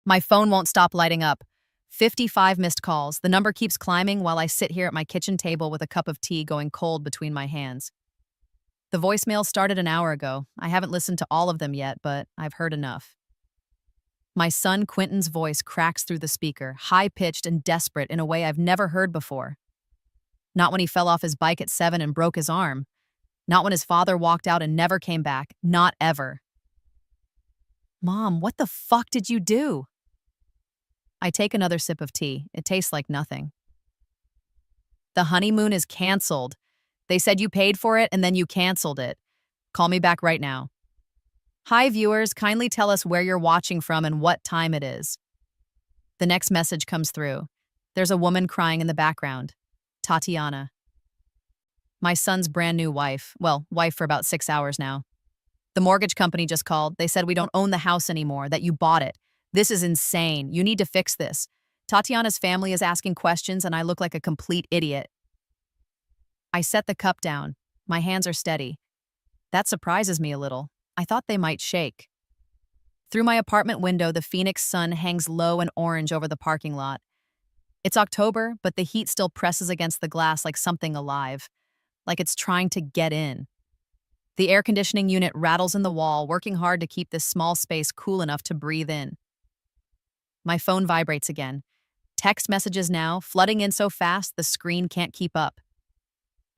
My phone won't stop lighting up. 55 missed calls. The number keeps climbing while I sit here at my kitchen table with a cup of tea going cold between my hands. The voicemail started an hour ago. I haven't listened to all of them yet, but I've heard enough. My son Quentin's voice cracks through the speaker, high-pitched and desperate in a way I've never heard before. Not when he fell off his bike at 7 and broke his arm. Not when his father walked out and never came back. Not ever. Mom, what the fuck did you do? I take another sip of tea. It tastes like nothing. The honeymoon is canceled. They said you paid for it and then you canceled it. Call me back right now. Hi, viewers. Kindly tell us where you're watching from and what time it is. The next message comes through. There's a woman crying in the background. Tatiana. My son's brand new wife. Well, wife for about 6 hours now. The mortgage company just called. They said we don't own the house anymore, that you bought it. This is insane. You need to fix this. Tatiana's family is asking questions and I look like a complete idiot. I set the cup down. My hands are steady. That surprises me a little. I thought they might shake. Through my apartment window, the Phoenix sun hangs low and orange over the parking lot. It's October, but the heat still presses against the glass like something alive, like it's trying to get in. The air conditioning unit rattles in the wall, working hard to keep this small space cool enough to breathe in. My phone vibrates again. Text messages now, flooding in so fast the screen can't keep up.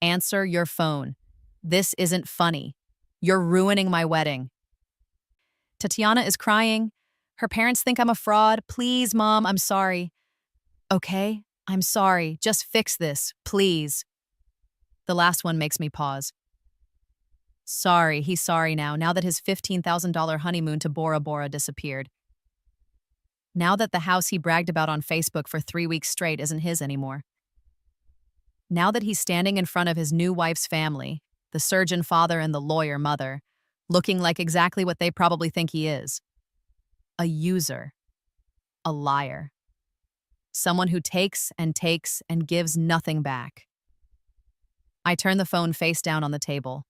Answer your phone. This isn't funny. You're ruining my wedding. Tatiana is crying. Her parents think I'm a fraud. Please, Mom, I'm sorry. Okay, I'm sorry. Just fix this, please. The last one makes me pause. Sorry, he's sorry now that his $15,000 honeymoon to Bora Bora disappeared. Now that the house he bragged about on Facebook for 3 weeks straight isn't his anymore. Now that he's standing in front of his new wife's family, the surgeon father and the lawyer mother, looking like exactly what they probably think he is. A user. A liar. Someone who takes and gives nothing back. I turn the phone face down on the table.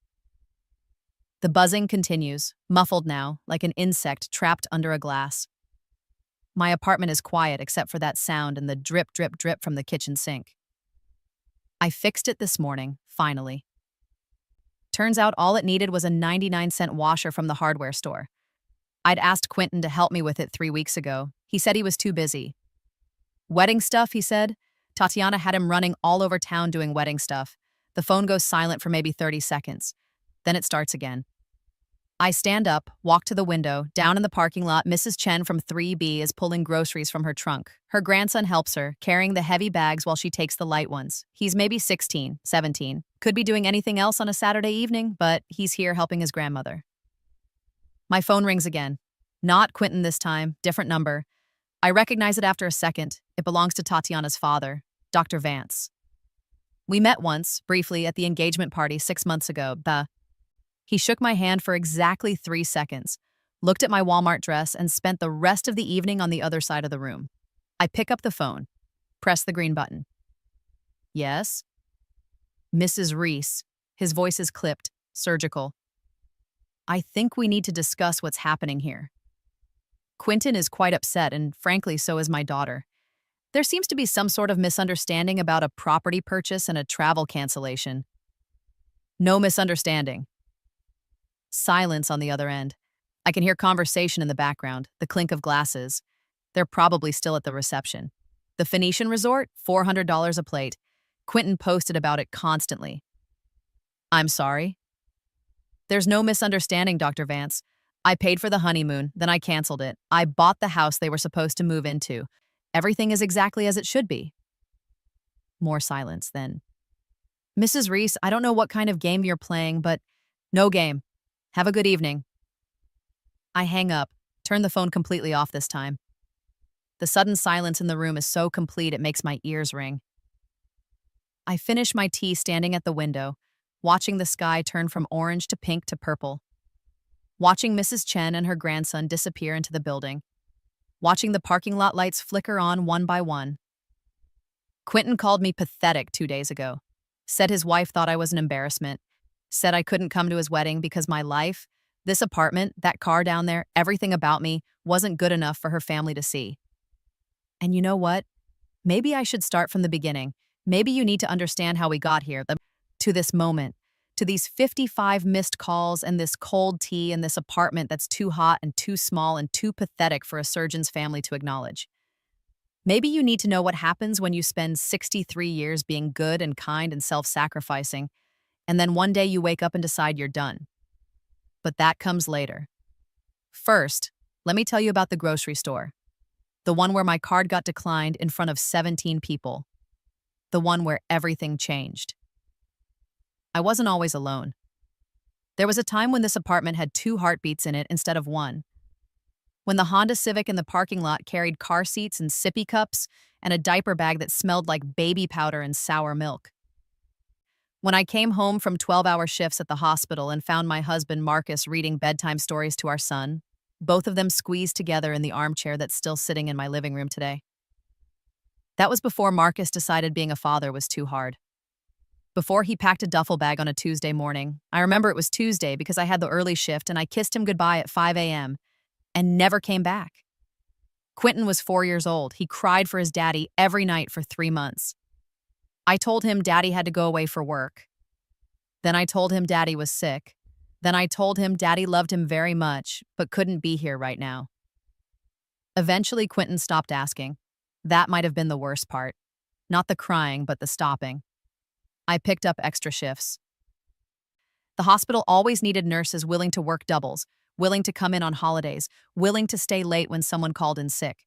The buzzing continues, muffled now, like an insect trapped under a glass. My apartment is quiet except for that sound and the drip, drip, drip from the kitchen sink. I fixed it this morning, finally. Turns out all it needed was a 99-cent washer from the hardware store. I'd asked Quentin to help me with it 3 weeks ago. He said he was too busy. Wedding stuff, he said. Tatiana had him running all over town doing wedding stuff. The phone goes silent for maybe 30 seconds. Then it starts again. I stand up, walk to the window. Down in the parking lot, Mrs. Chen from 3B is pulling groceries from her trunk. Her grandson helps her, carrying the heavy bags while she takes the light ones. He's maybe 16, 17. Could be doing anything else on a Saturday evening, but he's here helping his grandmother. My phone rings again. Not Quentin this time, different number. I recognize it after a second. It belongs to Tatiana's father, Dr. Vance. We met once, briefly, at the engagement party 6 months ago. He shook my hand for exactly 3 seconds, looked at my Walmart dress, and spent the rest of the evening on the other side of the room. I pick up the phone, press the green button. Yes? Mrs. Reese. His voice is clipped, surgical. I think we need to discuss what's happening here. Quentin is quite upset, and frankly, so is my daughter. There seems to be some sort of misunderstanding about a property purchase and a travel cancellation. No misunderstanding. Silence on the other end. I can hear conversation in the background, the clink of glasses. They're probably still at the reception. The Phoenician Resort, $400 a plate. Quentin posted about it constantly. I'm sorry. There's no misunderstanding, Dr. Vance. I paid for the honeymoon, then I canceled it. I bought the house they were supposed to move into. Everything is exactly as it should be. More silence then. Mrs. Reese, I don't know what kind of game you're playing, but no game. Have a good evening. I hang up, turn the phone completely off this time. The sudden silence in the room is so complete it makes my ears ring. I finish my tea standing at the window, watching the sky turn from orange to pink to purple. Watching Mrs. Chen and her grandson disappear into the building. Watching the parking lot lights flicker on one by one. Quentin called me pathetic 2 days ago. Said his wife thought I was an embarrassment. Said I couldn't come to his wedding because my life, This apartment, that car down there, everything about me wasn't good enough for her family to see. And you know what? Maybe I should start from the beginning. Maybe you need to understand how we got here, to this moment, to these 55 missed calls and this cold tea and this apartment that's too hot and too small and too pathetic for a surgeon's family to acknowledge. Maybe you need to know what happens when you spend 63 years being good and kind and self-sacrificing, and then one day you wake up and decide you're done. But that comes later. First, let me tell you about the grocery store. The one where my card got declined in front of 17 people. The one where everything changed. I wasn't always alone. There was a time when this apartment had 2 heartbeats in it instead of 1. When the Honda Civic in the parking lot carried car seats and sippy cups and a diaper bag that smelled like baby powder and sour milk. When I came home from 12-hour shifts at the hospital and found my husband Marcus reading bedtime stories to our son, both of them squeezed together in the armchair that's still sitting in my living room today. That was before Marcus decided being a father was too hard. Before he packed a duffel bag on a Tuesday morning. I remember it was Tuesday because I had the early shift and I kissed him goodbye at 5 a.m. and never came back. Quentin was 4 years old. He cried for his daddy every night for 3 months. I told him daddy had to go away for work. Then I told him daddy was sick. Then I told him daddy loved him very much, but couldn't be here right now. Eventually, Quentin stopped asking. That might have been the worst part. Not the crying, but the stopping. I picked up extra shifts. The hospital always needed nurses willing to work doubles, willing to come in on holidays, willing to stay late when someone called in sick.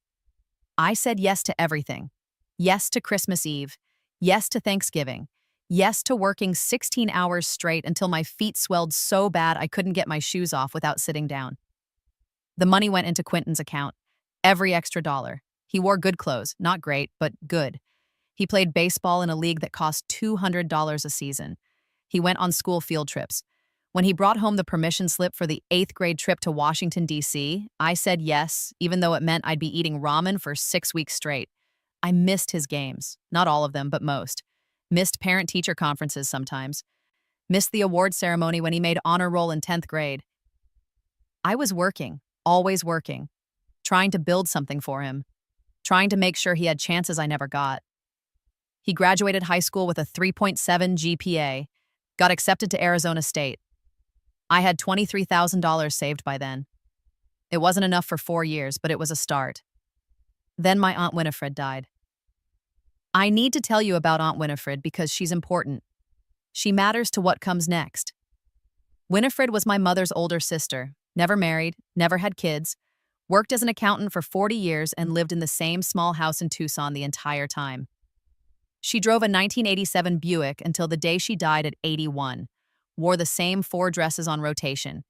I said yes to everything. Yes to Christmas Eve. Yes to Thanksgiving. Yes to working 16 hours straight until my feet swelled so bad I couldn't get my shoes off without sitting down. The money went into Quentin's account. Every extra dollar. He wore good clothes, not great, but good. He played baseball in a league that cost $200 a season. He went on school field trips. When he brought home the permission slip for the 8th grade trip to Washington, D.C., I said yes, even though it meant I'd be eating ramen for 6 weeks straight. I missed his games. Not all of them, but most. Missed parent-teacher conferences sometimes. Missed the award ceremony when he made honor roll in 10th grade. I was working, always working, trying to build something for him, trying to make sure he had chances I never got. He graduated high school with a 3.7 GPA, got accepted to Arizona State. I had $23,000 saved by then. It wasn't enough for 4 years, but it was a start. Then my Aunt Winifred died. I need to tell you about Aunt Winifred because she's important. She matters to what comes next. Winifred was my mother's older sister, never married, never had kids, worked as an accountant for 40 years and lived in the same small house in Tucson the entire time. She drove a 1987 Buick until the day she died at 81, wore the same 4 dresses on rotation,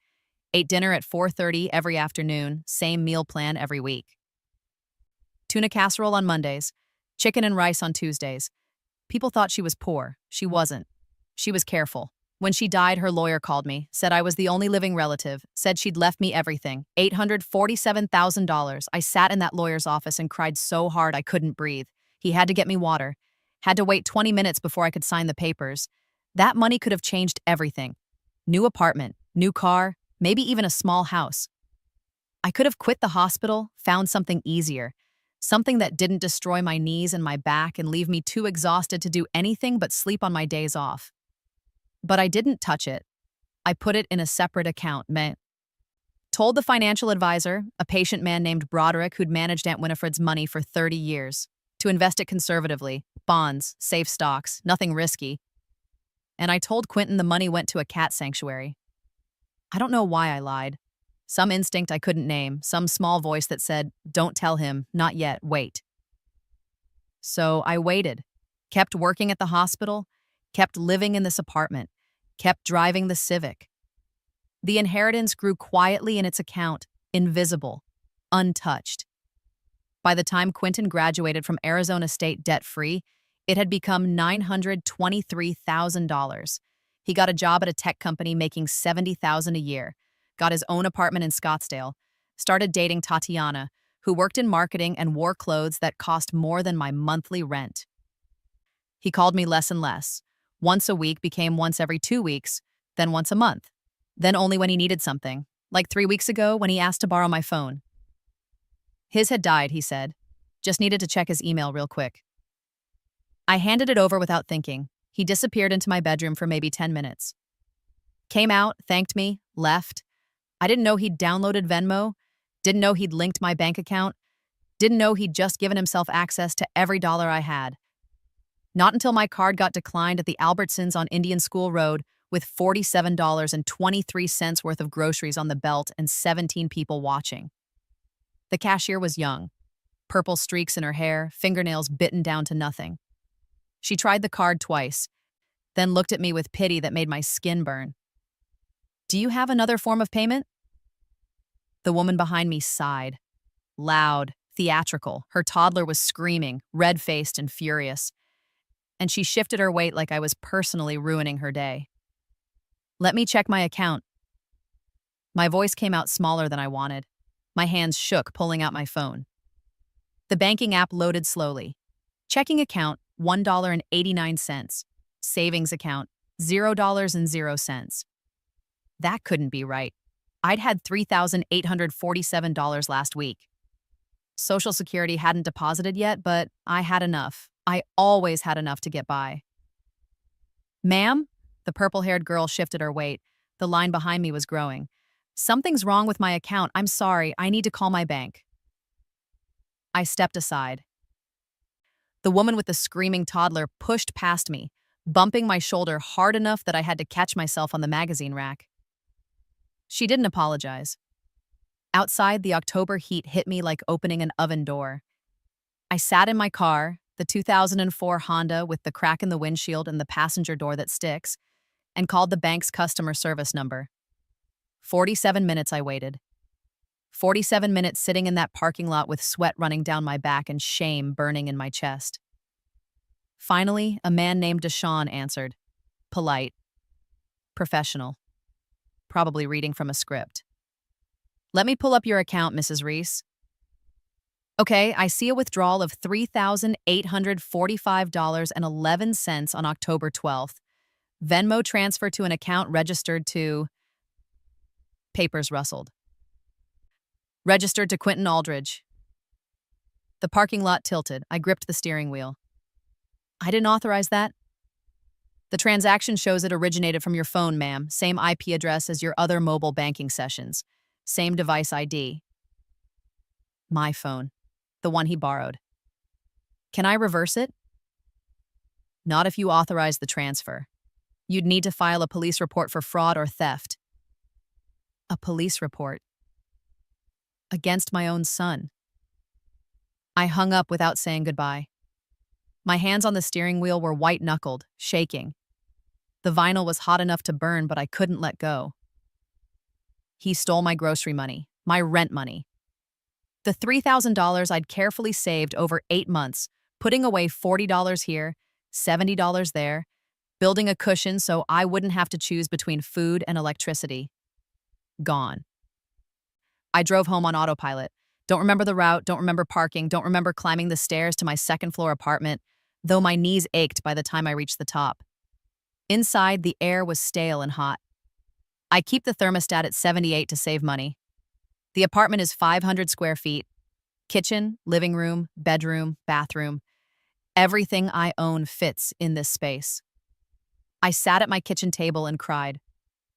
ate dinner at 4:30 every afternoon, same meal plan every week. Tuna casserole on Mondays, chicken and rice on Tuesdays. People thought she was poor. She wasn't. She was careful. When she died, her lawyer called me, said I was the only living relative, said she'd left me everything, $847,000. I sat in that lawyer's office and cried so hard I couldn't breathe. He had to get me water. Had to wait 20 minutes before I could sign the papers. That money could have changed everything. New apartment, new car, maybe even a small house. I could have quit the hospital, found something easier, something that didn't destroy my knees and my back and leave me too exhausted to do anything but sleep on my days off. But I didn't touch it. I put it in a separate account, told the financial advisor, a patient man named Broderick who'd managed Aunt Winifred's money for 30 years, to invest it conservatively, bonds, safe stocks, nothing risky. And I told Quentin the money went to a cat sanctuary. I don't know why I lied. Some instinct I couldn't name, some small voice that said, "Don't tell him, not yet, wait." So I waited, kept working at the hospital, kept living in this apartment, kept driving the Civic. The inheritance grew quietly in its account, invisible, untouched. By the time Quentin graduated from Arizona State debt-free, it had become $923,000. He got a job at a tech company making $70,000 a year, got his own apartment in Scottsdale, started dating Tatiana, who worked in marketing and wore clothes that cost more than my monthly rent. He called me less and less. Once a week became once every 2 weeks, then once a month, then only when he needed something, like 3 weeks ago when he asked to borrow my phone. His had died, he said. Just needed to check his email real quick. I handed it over without thinking. He disappeared into my bedroom for maybe 10 minutes. Came out, thanked me, left. I didn't know he'd downloaded Venmo, didn't know he'd linked my bank account, didn't know he'd just given himself access to every dollar I had. Not until my card got declined at the Albertsons on Indian School Road with $47.23 worth of groceries on the belt and 17 people watching. The cashier was young, purple streaks in her hair, fingernails bitten down to nothing. She tried the card twice, then looked at me with pity that made my skin burn. "Do you have another form of payment?" The woman behind me sighed. Loud, theatrical. Her toddler was screaming, red-faced and furious. And she shifted her weight like I was personally ruining her day. "Let me check my account." My voice came out smaller than I wanted. My hands shook, pulling out my phone. The banking app loaded slowly. Checking account, $1.89. Savings account, $0.00. That couldn't be right. I'd had $3,847 last week. Social Security hadn't deposited yet, but I had enough. I always had enough to get by. "Ma'am?" The purple-haired girl shifted her weight. The line behind me was growing. "Something's wrong with my account. I'm sorry. I need to call my bank." I stepped aside. The woman with the screaming toddler pushed past me, bumping my shoulder hard enough that I had to catch myself on the magazine rack. She didn't apologize. Outside, the October heat hit me like opening an oven door. I sat in my car, the 2004 Honda with the crack in the windshield and the passenger door that sticks, and called the bank's customer service number. 47 minutes I waited. 47 minutes sitting in that parking lot with sweat running down my back and shame burning in my chest. Finally, a man named Deshaun answered. Polite. Professional. Probably reading from a script. "Let me pull up your account, Mrs. Reese." "Okay, I see a withdrawal of $3,845.11 on October 12th. Venmo transfer to an account registered to..." Papers rustled. "Registered to Quentin Aldridge." The parking lot tilted. I gripped the steering wheel. "I didn't authorize that." "The transaction shows it originated from your phone, ma'am. Same IP address as your other mobile banking sessions. Same device ID." My phone. The one he borrowed. "Can I reverse it?" "Not if you authorize the transfer. You'd need to file a police report for fraud or theft." A police report. Against my own son. I hung up without saying goodbye. My hands on the steering wheel were white-knuckled, shaking. The vinyl was hot enough to burn, but I couldn't let go. He stole my grocery money, my rent money. The $3,000 I'd carefully saved over 8 months, putting away $40 here, $70 there, building a cushion so I wouldn't have to choose between food and electricity. Gone. I drove home on autopilot. Don't remember the route, don't remember parking, don't remember climbing the stairs to my second-floor apartment, though my knees ached by the time I reached the top. Inside, the air was stale and hot. I keep the thermostat at 78 to save money. The apartment is 500 square feet. Kitchen, living room, bedroom, bathroom. Everything I own fits in this space. I sat at my kitchen table and cried.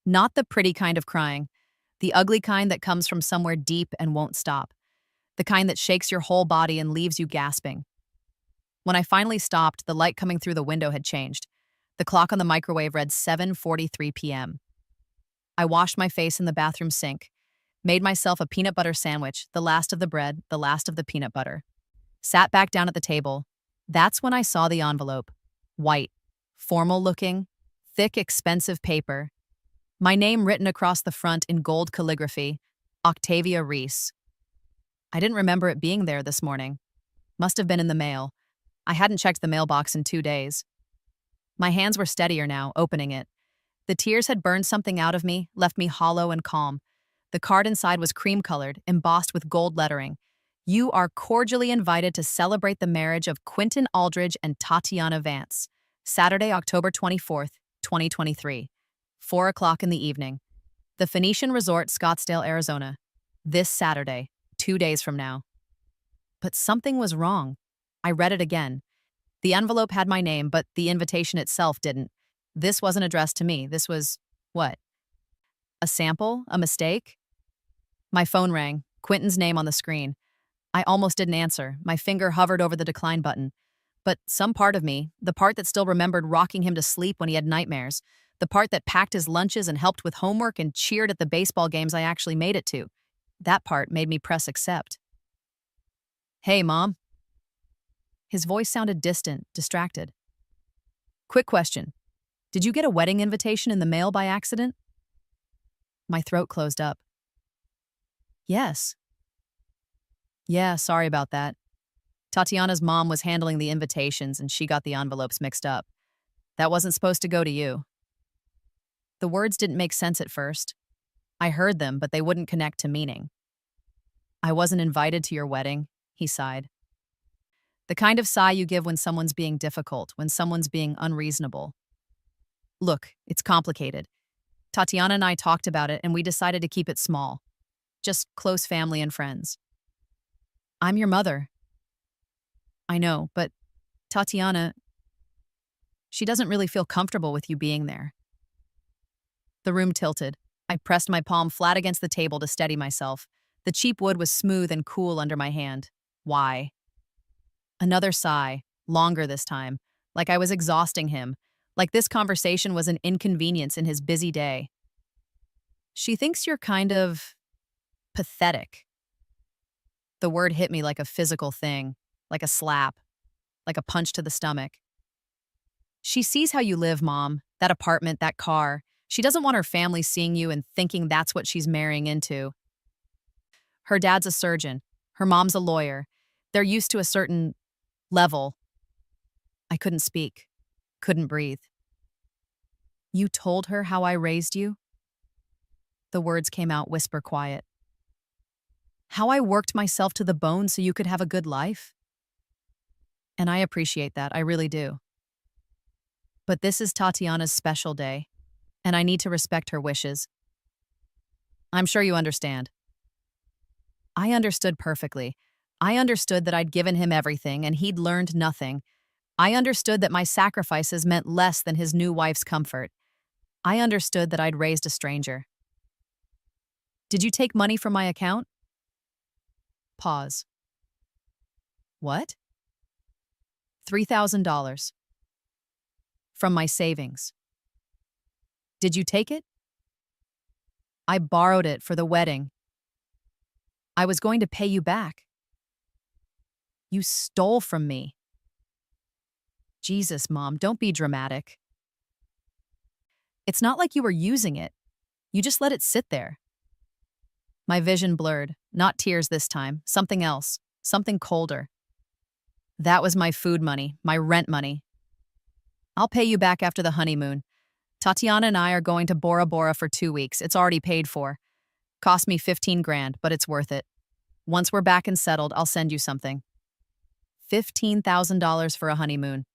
Not the pretty kind of crying, the ugly kind that comes from somewhere deep and won't stop. The kind that shakes your whole body and leaves you gasping. When I finally stopped, the light coming through the window had changed. The clock on the microwave read 7:43 p.m. I washed my face in the bathroom sink, made myself a peanut butter sandwich, the last of the bread, the last of the peanut butter. Sat back down at the table. That's when I saw the envelope. White, formal-looking, thick, expensive paper. My name written across the front in gold calligraphy, Octavia Reese. I didn't remember it being there this morning. Must have been in the mail. I hadn't checked the mailbox in 2 days. My hands were steadier now, opening it. The tears had burned something out of me, left me hollow and calm. The card inside was cream-colored, embossed with gold lettering. You are cordially invited to celebrate the marriage of Quentin Aldridge and Tatiana Vance. Saturday, October 24th, 2023. 4 o'clock in the evening. The Phoenician Resort, Scottsdale, Arizona. This Saturday, 2 days from now. But something was wrong. I read it again. The envelope had my name, but the invitation itself didn't. This wasn't addressed to me. This was, what? A sample? A mistake? My phone rang, Quentin's name on the screen. I almost didn't answer. My finger hovered over the decline button. But some part of me, the part that still remembered rocking him to sleep when he had nightmares, the part that packed his lunches and helped with homework and cheered at the baseball games I actually made it to, that part made me press accept. Hey, Mom. His voice sounded distant, distracted. Quick question. Did you get a wedding invitation in the mail by accident? My throat closed up. Yes. Yeah, sorry about that. Tatiana's mom was handling the invitations and she got the envelopes mixed up. That wasn't supposed to go to you. The words didn't make sense at first. I heard them, but they wouldn't connect to meaning. I wasn't invited to your wedding, he sighed. The kind of sigh you give when someone's being difficult, when someone's being unreasonable. Look, it's complicated. Tatiana and I talked about it and we decided to keep it small. Just close family and friends. I'm your mother. I know, but Tatiana, she doesn't really feel comfortable with you being there. The room tilted. I pressed my palm flat against the table to steady myself. The cheap wood was smooth and cool under my hand. Why? Another sigh, longer this time, like I was exhausting him, like this conversation was an inconvenience in his busy day. She thinks you're kind of pathetic. The word hit me like a physical thing, like a slap, like a punch to the stomach. She sees how you live, Mom, that apartment, that car. She doesn't want her family seeing you and thinking that's what she's marrying into. Her dad's a surgeon. Her mom's a lawyer. They're used to a certain level. I couldn't speak, couldn't breathe. You told her how I raised you? The words came out whisper quiet. How I worked myself to the bone so you could have a good life? And I appreciate that, I really do. But this is Tatiana's special day, and I need to respect her wishes. I'm sure you understand. I understood perfectly. I understood that I'd given him everything and he'd learned nothing. I understood that my sacrifices meant less than his new wife's comfort. I understood that I'd raised a stranger. Did you take money from my account? Pause. What? $3,000. From my savings. Did you take it? I borrowed it for the wedding. I was going to pay you back. You stole from me. Jesus, Mom, don't be dramatic. It's not like you were using it. You just let it sit there. My vision blurred, not tears this time, something else, something colder. That was my food money, my rent money. I'll pay you back after the honeymoon. Tatiana and I are going to Bora Bora for 2 weeks. It's already paid for. Cost me 15 grand, but it's worth it. Once we're back and settled, I'll send you something. $15,000 for a honeymoon,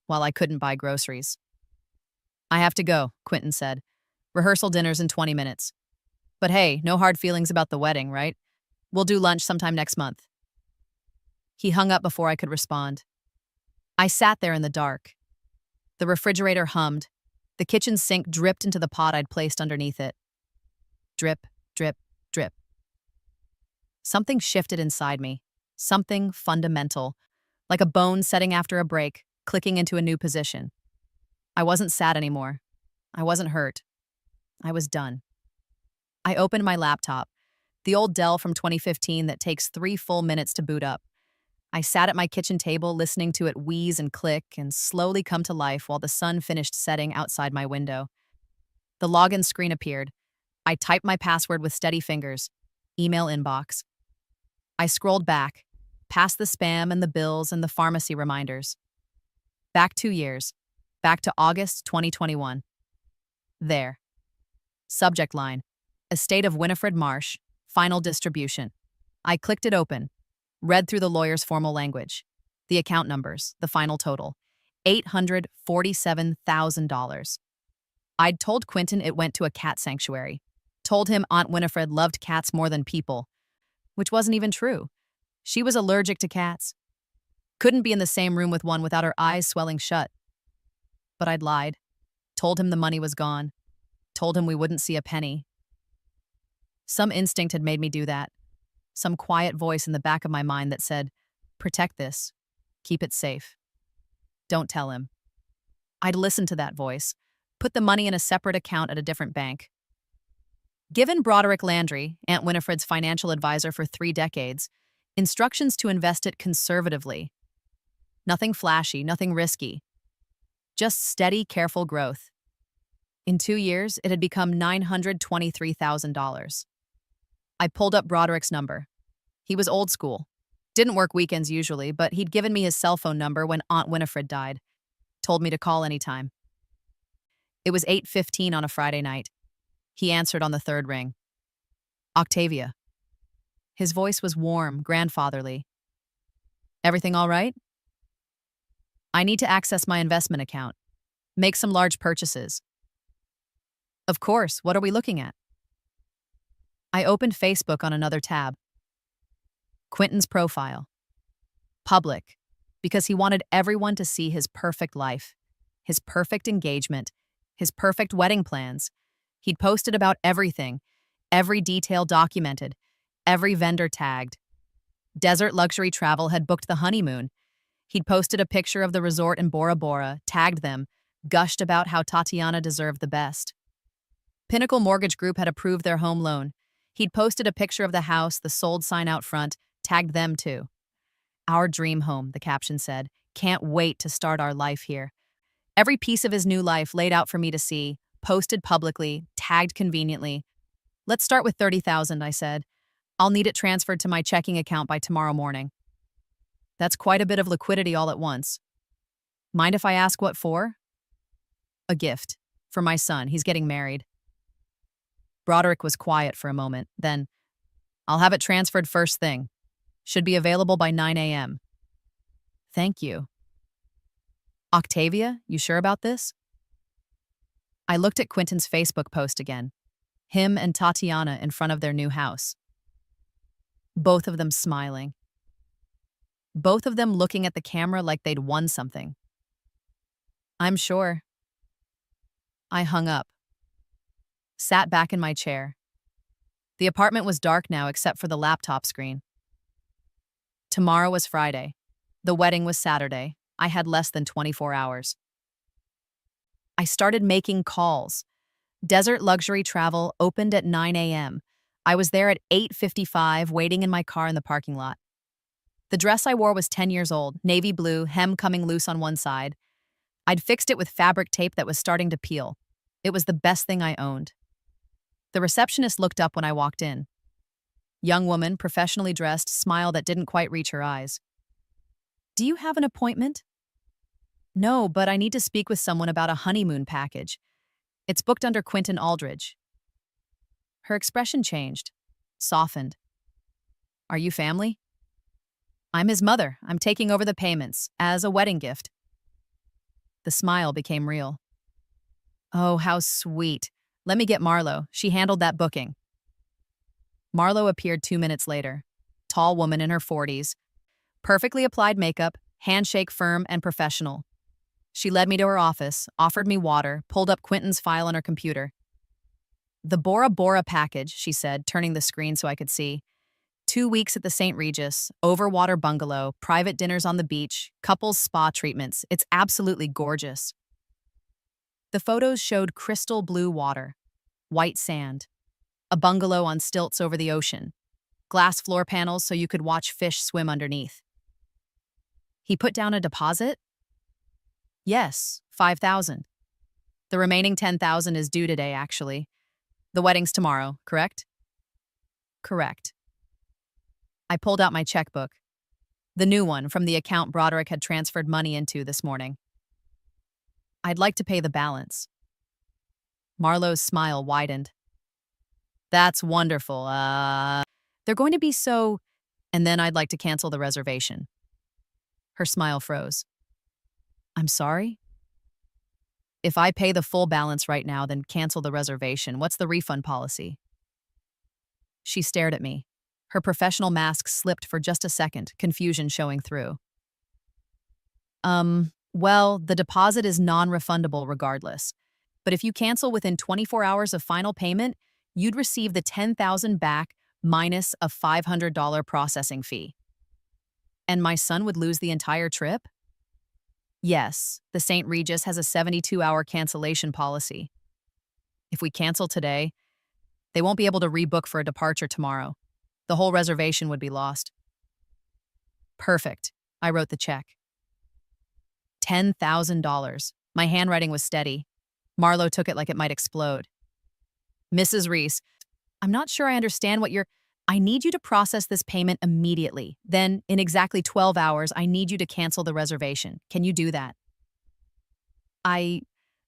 while I couldn't buy groceries. I have to go, Quentin said. Rehearsal dinner's in 20 minutes. But hey, no hard feelings about the wedding, right? We'll do lunch sometime next month. He hung up before I could respond. I sat there in the dark. The refrigerator hummed. The kitchen sink dripped into the pot I'd placed underneath it. Drip, drip, drip. Something shifted inside me. Something fundamental. Like a bone setting after a break, clicking into a new position. I wasn't sad anymore. I wasn't hurt. I was done. I opened my laptop, the old Dell from 2015 that takes 3 full minutes to boot up. I sat at my kitchen table listening to it wheeze and click and slowly come to life while the sun finished setting outside my window. The login screen appeared. I typed my password with steady fingers. Email inbox. I scrolled back, past the spam and the bills and the pharmacy reminders. Back 2 years. Back to August 2021. There. Subject line. Estate of Winifred Marsh. Final distribution. I clicked it open. Read through the lawyer's formal language. The account numbers. The final total. $847,000. I'd told Quentin it went to a cat sanctuary. Told him Aunt Winifred loved cats more than people, which wasn't even true. She was allergic to cats. Couldn't be in the same room with one without her eyes swelling shut. But I'd lied. Told him the money was gone. Told him we wouldn't see a penny. Some instinct had made me do that. Some quiet voice in the back of my mind that said, "Protect this. Keep it safe. Don't tell him." I'd listened to that voice, put the money in a separate account at a different bank. Given Broderick Landry, Aunt Winifred's financial advisor for 3 decades, instructions to invest it conservatively. Nothing flashy, nothing risky. Just steady, careful growth. In 2 years, it had become $923,000. I pulled up Broderick's number. He was old school. Didn't work weekends usually, but he'd given me his cell phone number when Aunt Winifred died. Told me to call anytime. It was 8:15 on a Friday night. He answered on the 3rd ring. "Octavia." His voice was warm, grandfatherly. "Everything all right?" "I need to access my investment account. Make some large purchases." "Of course, what are we looking at?" I opened Facebook on another tab. Quentin's profile. Public, because he wanted everyone to see his perfect life, his perfect engagement, his perfect wedding plans. He'd posted about everything, every detail documented, every vendor tagged. Desert Luxury Travel had booked the honeymoon. He'd posted a picture of the resort in Bora Bora, tagged them, gushed about how Tatiana deserved the best. Pinnacle Mortgage Group had approved their home loan. He'd posted a picture of the house, the sold sign out front, tagged them too. "Our dream home," the caption said. "Can't wait to start our life here." Every piece of his new life laid out for me to see, posted publicly, tagged conveniently. "Let's start with 30,000, I said. "I'll need it transferred to my checking account by tomorrow morning." "That's quite a bit of liquidity all at once." "Mind if I ask what for?" "A gift. For my son. He's getting married." Broderick was quiet for a moment. Then, "I'll have it transferred first thing. Should be available by 9 a.m. "Thank you." "Octavia, you sure about this?" I looked at Quentin's Facebook post again. Him and Tatiana in front of their new house. Both of them smiling. Both of them looking at the camera like they'd won something. "I'm sure." I hung up. Sat back in my chair. The apartment was dark now except for the laptop screen. Tomorrow was Friday. The wedding was Saturday. I had less than 24 hours. I started making calls. Desert Luxury Travel opened at 9 a.m. I was there at 8:55, waiting in my car in the parking lot. The dress I wore was 10 years old, navy blue, hem coming loose on one side. I'd fixed it with fabric tape that was starting to peel. It was the best thing I owned. The receptionist looked up when I walked in. Young woman, professionally dressed, smile that didn't quite reach her eyes. "Do you have an appointment?" "No, but I need to speak with someone about a honeymoon package. It's booked under Quentin Aldridge." Her expression changed, softened. "Are you family?" "I'm his mother. I'm taking over the payments, as a wedding gift." The smile became real. "Oh, how sweet. Let me get Marlo. She handled that booking." Marlo appeared 2 minutes later. Tall woman in her 40s. Perfectly applied makeup, handshake firm and professional. She led me to her office, offered me water, pulled up Quentin's file on her computer. "The Bora Bora package," she said, turning the screen so I could see. 2 weeks at the St. Regis, overwater bungalow, private dinners on the beach, couples spa treatments. It's absolutely gorgeous. The photos showed crystal blue water, white sand, a bungalow on stilts over the ocean, glass floor panels so you could watch fish swim underneath. "He put down a deposit?" "Yes, 5,000. The remaining 10,000 is due today, actually. The wedding's tomorrow, correct?" "Correct." I pulled out my checkbook. The new one from the account Broderick had transferred money into this morning. "I'd like to pay the balance." Marlo's smile widened. "That's wonderful. They're going to be so... And then I'd like to cancel the reservation." Her smile froze. "I'm sorry?" "If I pay the full balance right now, then cancel the reservation. What's the refund policy?" She stared at me. Her professional mask slipped for just a second, confusion showing through. Well, the deposit is non-refundable regardless. But if you cancel within 24 hours of final payment, you'd receive the $10,000 back minus a $500 processing fee. And my son would lose the entire trip? Yes, the St. Regis has a 72-hour cancellation policy. If we cancel today, they won't be able to rebook for a departure tomorrow. The whole reservation would be lost. Perfect. I wrote the check. $10,000. My handwriting was steady. Marlowe took it like it might explode. Mrs. Reese, I'm not sure I understand what you're... I need you to process this payment immediately. Then, in exactly 12 hours, I need you to cancel the reservation. Can you do that?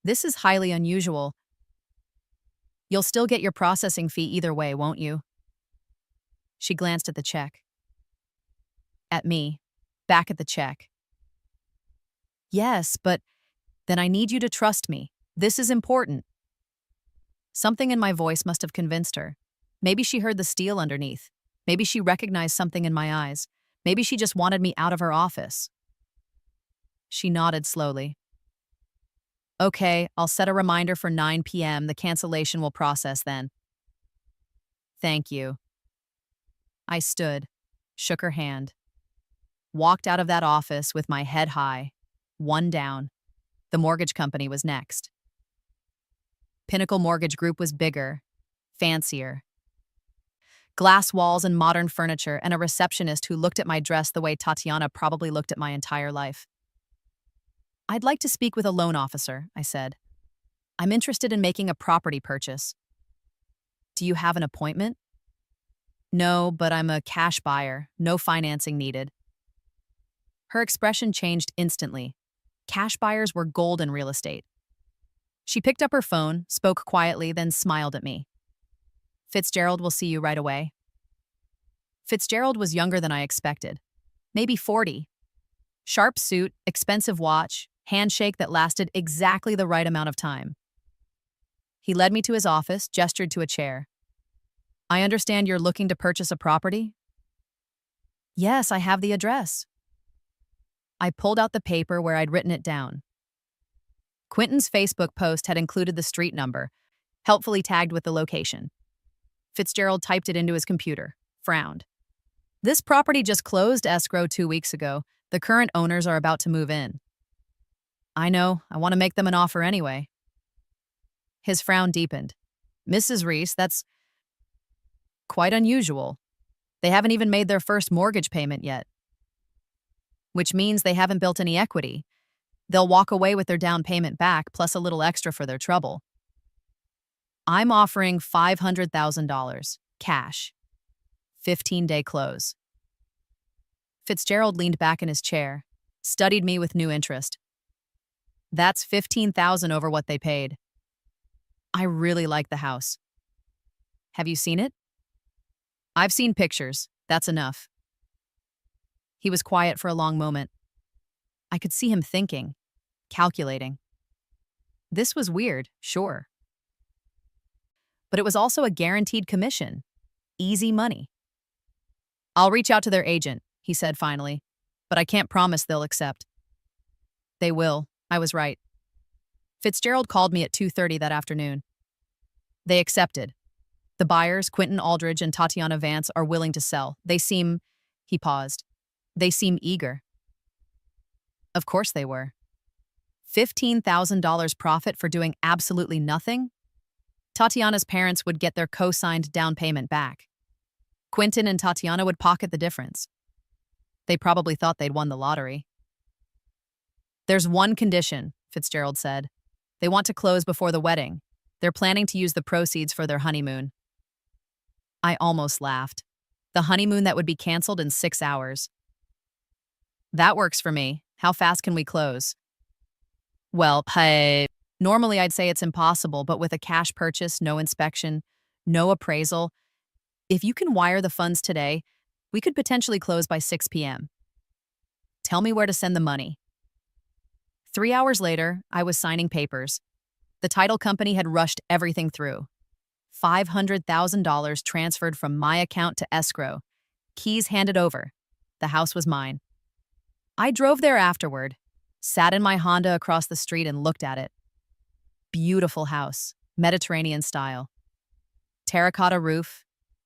This is highly unusual. You'll still get your processing fee either way, won't you? She glanced at the check. At me. Back at the check. Yes, but then I need you to trust me. This is important. Something in my voice must have convinced her. Maybe she heard the steel underneath. Maybe she recognized something in my eyes. Maybe she just wanted me out of her office. She nodded slowly. Okay, I'll set a reminder for 9 p.m. The cancellation will process then. Thank you. I stood, shook her hand, walked out of that office with my head high, one down. The mortgage company was next. Pinnacle Mortgage Group was bigger, fancier. Glass walls and modern furniture, and a receptionist who looked at my dress the way Tatiana probably looked at my entire life. I'd like to speak with a loan officer, I said. I'm interested in making a property purchase. Do you have an appointment? No, but I'm a cash buyer. No financing needed. Her expression changed instantly. Cash buyers were gold in real estate. She picked up her phone, spoke quietly, then smiled at me. Fitzgerald will see you right away. Fitzgerald was younger than I expected. Maybe 40. Sharp suit, expensive watch, handshake that lasted exactly the right amount of time. He led me to his office, gestured to a chair. I understand you're looking to purchase a property? Yes, I have the address. I pulled out the paper where I'd written it down. Quentin's Facebook post had included the street number, helpfully tagged with the location. Fitzgerald typed it into his computer, frowned. This property just closed escrow 2 weeks ago. The current owners are about to move in. I know, I want to make them an offer anyway. His frown deepened. Mrs. Reese, that's quite unusual. They haven't even made their first mortgage payment yet. Which means they haven't built any equity. They'll walk away with their down payment back plus a little extra for their trouble. I'm offering $500,000, cash. 15-day close. Fitzgerald leaned back in his chair, studied me with new interest. That's $15,000 over what they paid. I really like the house. Have you seen it? I've seen pictures. That's enough. He was quiet for a long moment. I could see him thinking, calculating. This was weird, sure. But it was also a guaranteed commission. Easy money. I'll reach out to their agent, he said finally, but I can't promise they'll accept. They will. I was right. Fitzgerald called me at 2:30 that afternoon. They accepted. The buyers, Quentin Aldridge and Tatiana Vance, are willing to sell. He paused. They seem eager. Of course they were. $15,000 profit for doing absolutely nothing? Tatiana's parents would get their co-signed down payment back. Quentin and Tatiana would pocket the difference. They probably thought they'd won the lottery. There's one condition, Fitzgerald said. They want to close before the wedding. They're planning to use the proceeds for their honeymoon. I almost laughed. The honeymoon that would be canceled in 6 hours. That works for me. How fast can we close? Well, normally I'd say it's impossible, but with a cash purchase, no inspection, no appraisal, if you can wire the funds today, we could potentially close by 6 p.m. Tell me where to send the money. 3 hours later, I was signing papers. The title company had rushed everything through. $500,000 transferred from my account to escrow. Keys handed over. The house was mine. I drove there afterward, sat in my Honda across the street and looked at it. Beautiful house, Mediterranean style. Terracotta roof,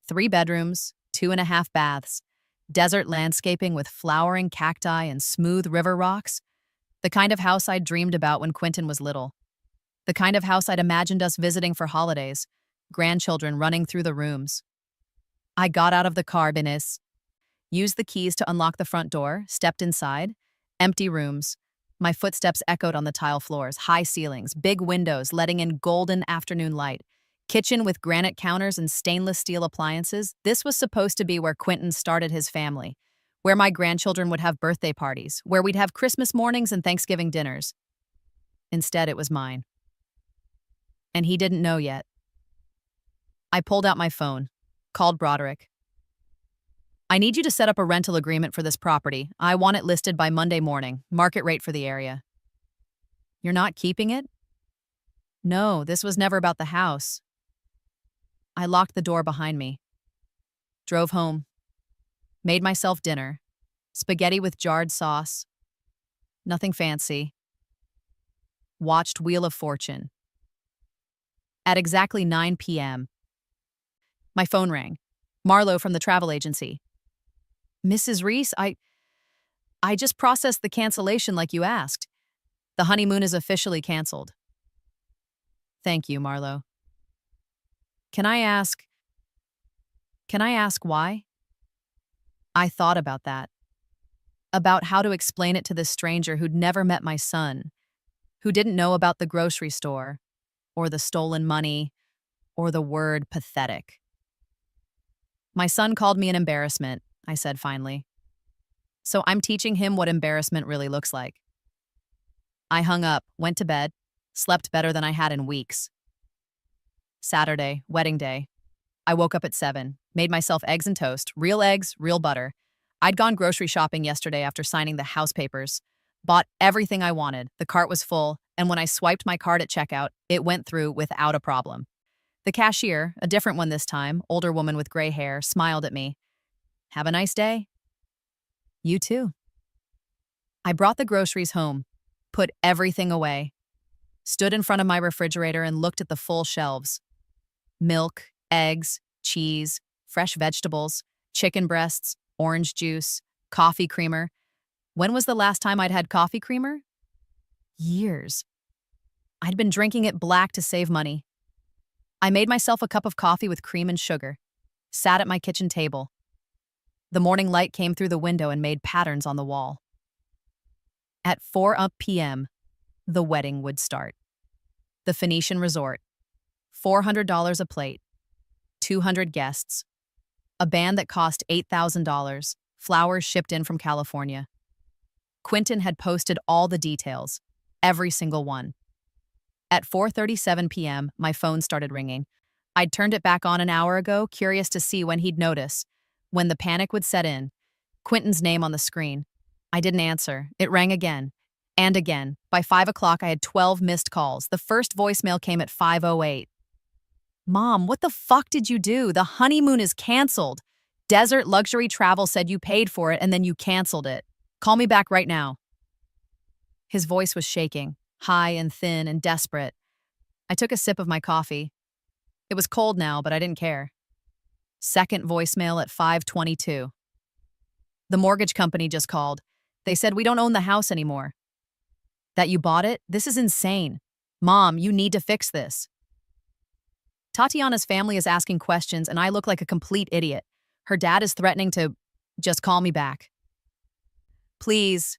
3 bedrooms, 2.5 baths, desert landscaping with flowering cacti and smooth river rocks. The kind of house I'd dreamed about when Quentin was little. The kind of house I'd imagined us visiting for holidays, grandchildren running through the rooms. I got out of the car, Binis, used the keys to unlock the front door, stepped inside. Empty rooms. My footsteps echoed on the tile floors, high ceilings, big windows letting in golden afternoon light. Kitchen with granite counters and stainless steel appliances. This was supposed to be where Quentin started his family, where my grandchildren would have birthday parties, where we'd have Christmas mornings and Thanksgiving dinners. Instead, it was mine. And he didn't know yet. I pulled out my phone, called Broderick. I need you to set up a rental agreement for this property. I want it listed by Monday morning, market rate for the area. You're not keeping it? No, this was never about the house. I locked the door behind me. Drove home. Made myself dinner. Spaghetti with jarred sauce. Nothing fancy. Watched Wheel of Fortune. At exactly 9 p.m., my phone rang. Marlo from the travel agency. Mrs. Reese, I just processed the cancellation like you asked. The honeymoon is officially canceled. Thank you, Marlo. Can I ask why? I thought about that. About how to explain it to this stranger who'd never met my son, who didn't know about the grocery store, or the stolen money, or the word pathetic. My son called me an embarrassment, I said finally. So I'm teaching him what embarrassment really looks like. I hung up, went to bed, slept better than I had in weeks. Saturday, wedding day. I woke up at 7, made myself eggs and toast, real eggs, real butter. I'd gone grocery shopping yesterday after signing the house papers. Bought everything I wanted. The cart was full, and when I swiped my card at checkout, it went through without a problem. The cashier, a different one this time, older woman with gray hair, smiled at me. Have a nice day. You too. I brought the groceries home, put everything away, stood in front of my refrigerator and looked at the full shelves. Milk, eggs, cheese, fresh vegetables, chicken breasts, orange juice, coffee creamer. When was the last time I'd had coffee creamer? Years. I'd been drinking it black to save money. I made myself a cup of coffee with cream and sugar, sat at my kitchen table. The morning light came through the window and made patterns on the wall. At 4 p.m., the wedding would start. The Phoenician Resort. $400 a plate. 200 guests. A band that cost $8,000. Flowers shipped in from California. Quentin had posted all the details, every single one. At 4:37 p.m., my phone started ringing. I'd turned it back on an hour ago, curious to see when he'd notice, when the panic would set in. Quentin's name on the screen. I didn't answer. It rang again. And again. By 5 o'clock, I had 12 missed calls. The first voicemail came at 5:08. Mom, what the fuck did you do? The honeymoon is canceled. Desert Luxury Travel said you paid for it and then you canceled it. Call me back right now. His voice was shaking, high and thin and desperate. I took a sip of my coffee. It was cold now, but I didn't care. Second voicemail at 5:22. The mortgage company just called. They said we don't own the house anymore. That you bought it? This is insane. Mom, you need to fix this. Tatiana's family is asking questions and I look like a complete idiot. Her dad is threatening to just call me back. Please.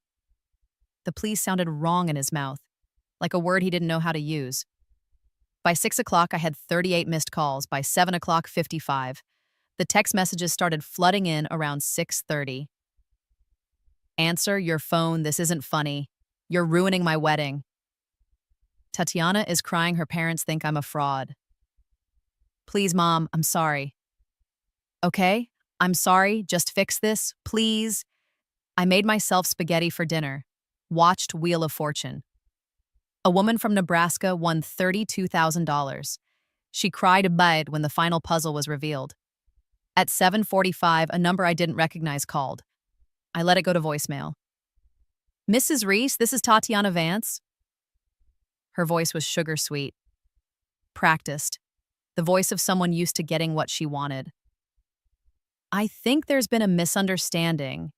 The please sounded wrong in his mouth, like a word he didn't know how to use. By 6 o'clock, I had 38 missed calls. By 7 o'clock, 55. The text messages started flooding in around 6:30. Answer your phone. This isn't funny. You're ruining my wedding. Tatiana is crying. Her parents think I'm a fraud. Please, Mom, I'm sorry. Okay, I'm sorry. Just fix this, please. I made myself spaghetti for dinner. Watched Wheel of Fortune. A woman from Nebraska won $32,000. She cried bad when the final puzzle was revealed. At 7:45, a number I didn't recognize called. I let it go to voicemail. Mrs. Reese, this is Tatiana Vance. Her voice was sugar sweet, practiced, the voice of someone used to getting what she wanted. I think there's been a misunderstanding.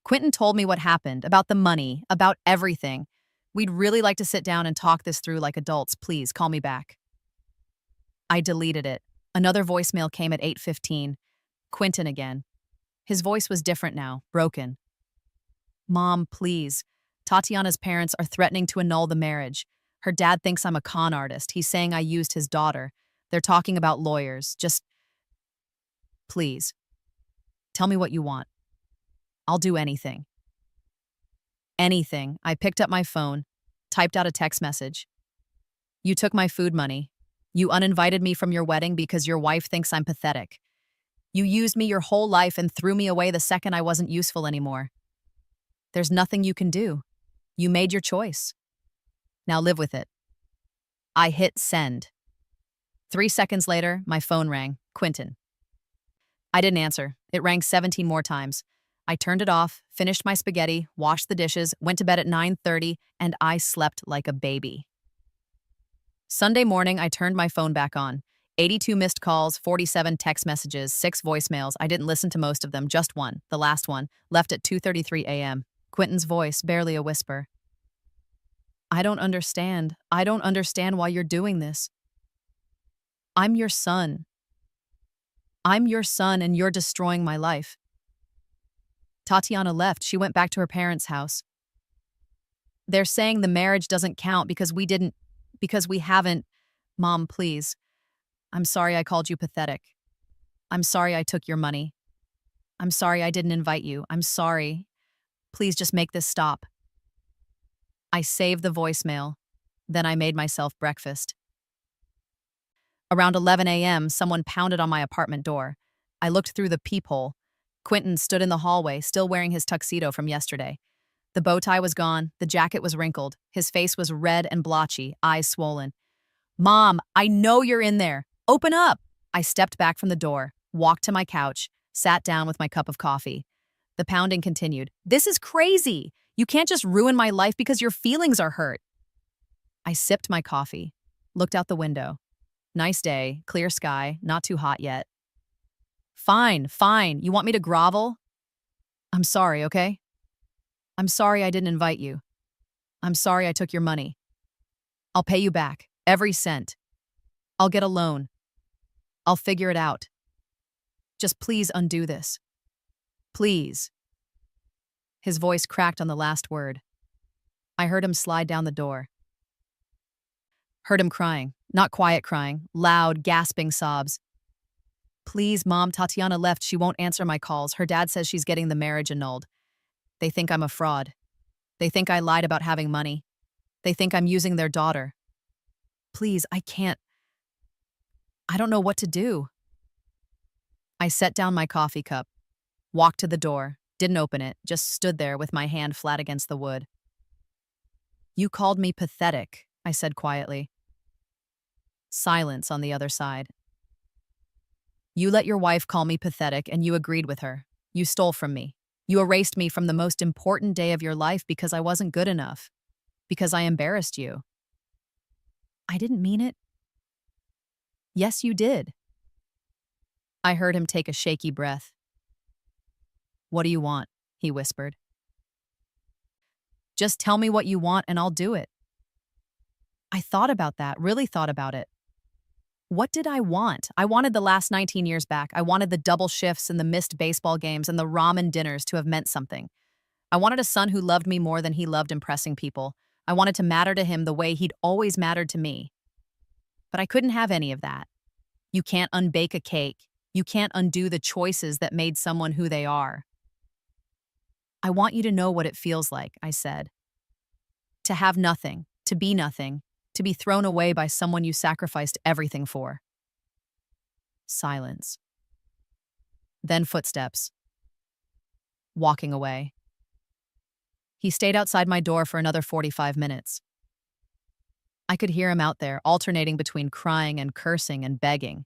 Quentin told me what happened, about the money, about everything. We'd really like to sit down and talk this through like adults. Please call me back. I deleted it. Another voicemail came at 8:15. Quentin again. His voice was different now, broken. Mom, please. Tatiana's parents are threatening to annul the marriage. Her dad thinks I'm a con artist. He's saying I used his daughter. They're talking about lawyers. Just, please. Tell me what you want. I'll do anything. Anything. I picked up my phone, typed out a text message. You took my food money. You uninvited me from your wedding because your wife thinks I'm pathetic. You used me your whole life and threw me away the second I wasn't useful anymore. There's nothing you can do. You made your choice. Now live with it. I hit send. 3 seconds later, my phone rang. Quentin. I didn't answer. It rang 17 more times. I turned it off, finished my spaghetti, washed the dishes, went to bed at 9:30, and I slept like a baby. Sunday morning, I turned my phone back on. 82 missed calls, 47 text messages, 6 voicemails. I didn't listen to most of them, just one, the last one, left at 2:33 a.m. Quentin's voice, barely a whisper. I don't understand. I don't understand why you're doing this. I'm your son. I'm your son and you're destroying my life. Tatiana left. She went back to her parents' house. They're saying the marriage doesn't count because we haven't. Mom, please. I'm sorry I called you pathetic. I'm sorry I took your money. I'm sorry I didn't invite you. I'm sorry. Please just make this stop. I saved the voicemail. Then I made myself breakfast. Around 11 a.m., someone pounded on my apartment door. I looked through the peephole. Quentin stood in the hallway, still wearing his tuxedo from yesterday. The bow tie was gone, the jacket was wrinkled, his face was red and blotchy, eyes swollen. Mom, I know you're in there. Open up! I stepped back from the door, walked to my couch, sat down with my cup of coffee. The pounding continued. This is crazy! You can't just ruin my life because your feelings are hurt. I sipped my coffee, looked out the window. Nice day, clear sky, not too hot yet. Fine. You want me to grovel? I'm sorry, okay? I'm sorry I didn't invite you. I'm sorry I took your money. I'll pay you back, every cent. I'll get a loan. I'll figure it out. Just please undo this. Please. His voice cracked on the last word. I heard him slide down the door. Heard him crying, not quiet crying, loud, gasping sobs. Please, Mom, Tatiana left. She won't answer my calls. Her dad says she's getting the marriage annulled. They think I'm a fraud. They think I lied about having money. They think I'm using their daughter. Please, I can't. I don't know what to do. I set down my coffee cup, walked to the door, didn't open it, just stood there with my hand flat against the wood. You called me pathetic, I said quietly. Silence on the other side. You let your wife call me pathetic and you agreed with her. You stole from me. You erased me from the most important day of your life because I wasn't good enough. Because I embarrassed you. I didn't mean it. Yes, you did. I heard him take a shaky breath. What do you want? He whispered. Just tell me what you want and I'll do it. I thought about that, really thought about it. What did I want? I wanted the last 19 years back. I wanted the double shifts and the missed baseball games and the ramen dinners to have meant something. I wanted a son who loved me more than he loved impressing people. I wanted to matter to him the way he'd always mattered to me. But I couldn't have any of that. You can't unbake a cake. You can't undo the choices that made someone who they are. I want you to know what it feels like, I said. To have nothing, to be thrown away by someone you sacrificed everything for. Silence. Then footsteps. Walking away. He stayed outside my door for another 45 minutes. I could hear him out there, alternating between crying and cursing and begging.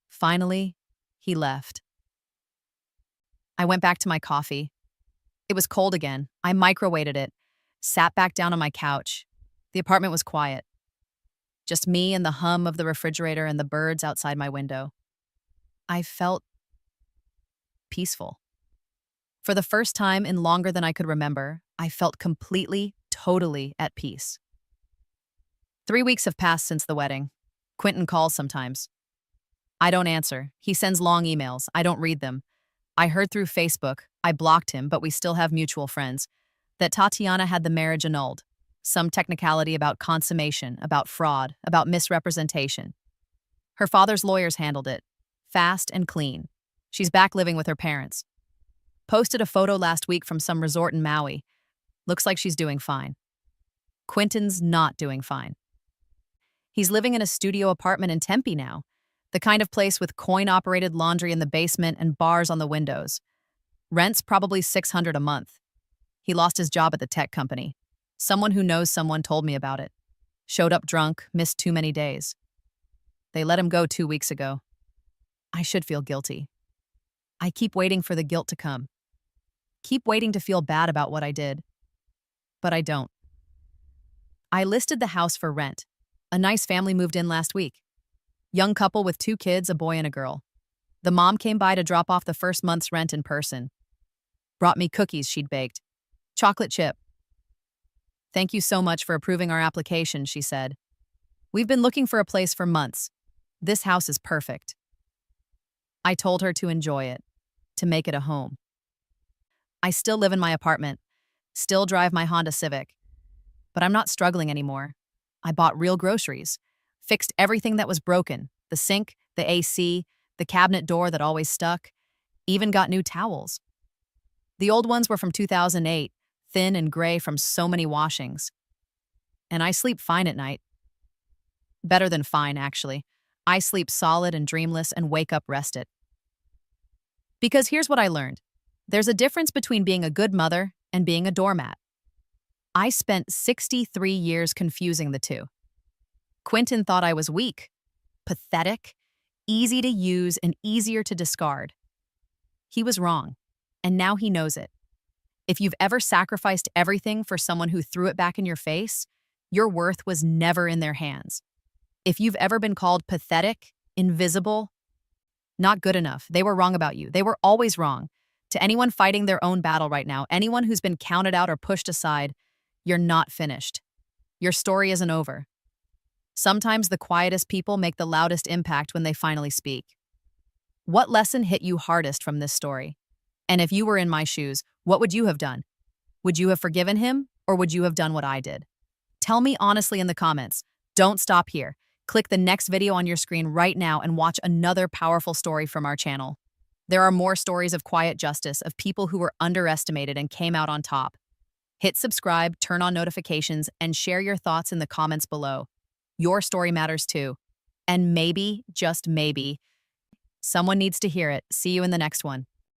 Finally, he left. I went back to my coffee. It was cold again. I microwaved it, sat back down on my couch. The apartment was quiet. Just me and the hum of the refrigerator and the birds outside my window. I felt peaceful. For the first time in longer than I could remember, I felt completely, totally at peace. 3 weeks have passed since the wedding. Quentin calls sometimes. I don't answer. He sends long emails. I don't read them. I heard through Facebook, I blocked him, but we still have mutual friends, that Tatiana had the marriage annulled. Some technicality about consummation, about fraud, about misrepresentation. Her father's lawyers handled it. Fast and clean. She's back living with her parents. Posted a photo last week from some resort in Maui. Looks like she's doing fine. Quentin's not doing fine. He's living in a studio apartment in Tempe now, the kind of place with coin-operated laundry in the basement and bars on the windows. Rent's probably $600 a month. He lost his job at the tech company. Someone who knows someone told me about it. Showed up drunk, missed too many days. They let him go 2 weeks ago. I should feel guilty. I keep waiting for the guilt to come. Keep waiting to feel bad about what I did. But I don't. I listed the house for rent. A nice family moved in last week. Young couple with 2 kids, a boy and a girl. The mom came by to drop off the first month's rent in person. Brought me cookies she'd baked. Chocolate chip. Thank you so much for approving our application, she said. We've been looking for a place for months. This house is perfect. I told her to enjoy it, to make it a home. I still live in my apartment, still drive my Honda Civic, but I'm not struggling anymore. I bought real groceries, fixed everything that was broken, the sink, the AC, the cabinet door that always stuck, even got new towels. The old ones were from 2008, thin and gray from so many washings. And I sleep fine at night. Better than fine, actually. I sleep solid and dreamless and wake up rested. Because here's what I learned. There's a difference between being a good mother and being a doormat. I spent 63 years confusing the two. Quentin thought I was weak, pathetic, easy to use, and easier to discard. He was wrong, and now he knows it. If you've ever sacrificed everything for someone who threw it back in your face, your worth was never in their hands. If you've ever been called pathetic, invisible, not good enough, they were wrong about you. They were always wrong. To anyone fighting their own battle right now, anyone who's been counted out or pushed aside, you're not finished. Your story isn't over. Sometimes the quietest people make the loudest impact when they finally speak. What lesson hit you hardest from this story? And if you were in my shoes, what would you have done? Would you have forgiven him, or would you have done what I did? Tell me honestly in the comments. Don't stop here. Click the next video on your screen right now and watch another powerful story from our channel. There are more stories of quiet justice, of people who were underestimated and came out on top. Hit subscribe, turn on notifications, and share your thoughts in the comments below. Your story matters too. And maybe, just maybe, someone needs to hear it. See you in the next one.